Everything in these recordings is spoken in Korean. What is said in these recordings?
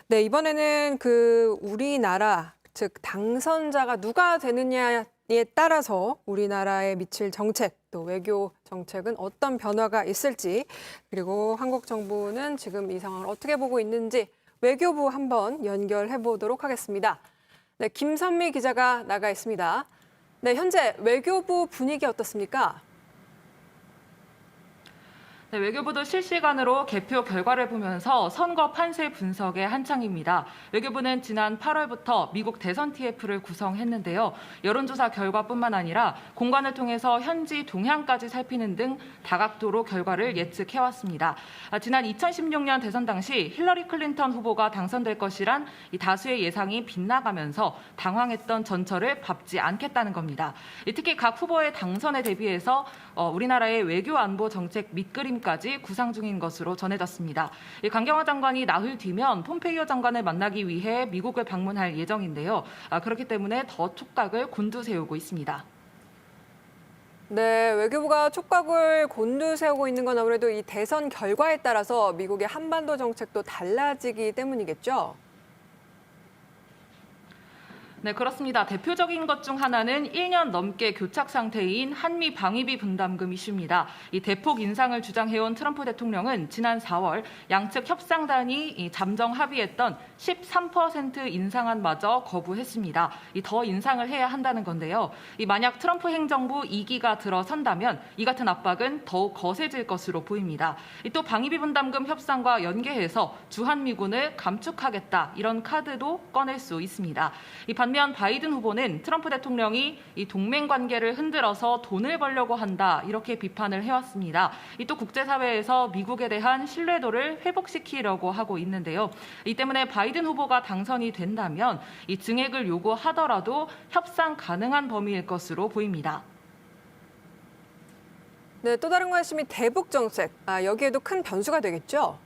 네, 이번에는 우리나라, 즉 당선자가 누가 되느냐에 따라서 우리나라에 미칠 정책, 또 외교 정책은 어떤 변화가 있을지, 그리고 한국 정부는 지금 이 상황을 어떻게 보고 있는지 외교부 한번 연결해 보도록 하겠습니다. 네, 김선미 기자가 나가 있습니다. 네, 현재 외교부 분위기 어떻습니까? 네, 외교부도 실시간으로 개표 결과를 보면서 선거 판세 분석에 한창입니다. 외교부는 지난 8월부터 미국 대선 TF를 구성했는데요. 여론조사 결과뿐만 아니라 공관을 통해서 현지 동향까지 살피는 등 다각도로 결과를 예측해왔습니다. 지난 2016년 대선 당시 힐러리 클린턴 후보가 당선될 것이란 이 다수의 예상이 빗나가면서 당황했던 전철을 밟지 않겠다는 겁니다. 특히 각 후보의 당선에 대비해서 우리나라의 외교 안보 정책 밑그림까지 구상 중인 것으로 전해졌습니다. 강경화 장관이 나흘 뒤면 폼페이오 장관을 만나기 위해 미국을 방문할 예정인데요. 그렇기 때문에 더 촉각을 곤두세우고 있습니다. 네, 외교부가 촉각을 곤두세우고 있는 건 아무래도 이 대선 결과에 따라서 미국의 한반도 정책도 달라지기 때문이겠죠? 네, 그렇습니다. 대표적인 것 중 하나는 1년 넘게 교착 상태인 한미 방위비 분담금 이슈입니다. 이 대폭 인상을 주장해온 트럼프 대통령은 지난 4월 양측 협상단이 잠정 합의했던 13% 인상안마저 거부했습니다. 더 인상을 해야 한다는 건데요. 만약 트럼프 행정부 2기가 들어선다면 이 같은 압박은 더욱 거세질 것으로 보입니다. 또 방위비 분담금 협상과 연계해서 주한미군을 감축하겠다 이런 카드도 꺼낼 수 있습니다. 반면 바이든 후보는 트럼프 대통령이 이 동맹 관계를 흔들어서 돈을 벌려고 한다 이렇게 비판을 해왔습니다. 또 국제사회에서 미국에 대한 신뢰도를 회복시키려고 하고 있는데요. 이 때문에 바이든 후보가 당선이 된다면 이 증액을 요구하더라도 협상 가능한 범위일 것으로 보입니다. 네, 또 다른 관심이 대북 정책. 여기에도 큰 변수가 되겠죠?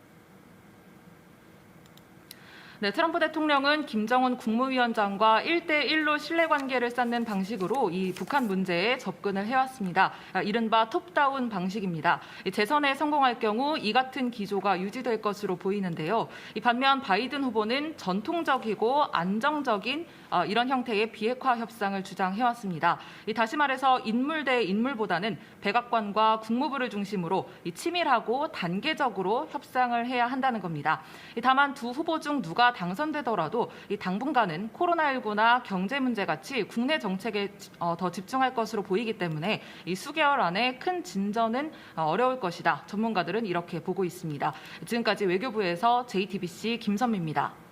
네, 트럼프 대통령은 김정은 국무위원장과 1대1로 신뢰관계를 쌓는 방식으로 이 북한 문제에 접근을 해왔습니다. 이른바 톱다운 방식입니다. 재선에 성공할 경우 이 같은 기조가 유지될 것으로 보이는데요. 반면 바이든 후보는 전통적이고 안정적인 이런 형태의 비핵화 협상을 주장해왔습니다. 다시 말해서 인물 대 인물보다는 백악관과 국무부를 중심으로 치밀하고 단계적으로 협상을 해야 한다는 겁니다. 다만 두 후보 중 누가 당선되더라도 당분간은 코로나19나 경제 문제 같이 국내 정책에 더 집중할 것으로 보이기 때문에 수개월 안에 큰 진전은 어려울 것이다. 전문가들은 이렇게 보고 있습니다. 지금까지 외교부에서 JTBC 김선미입니다.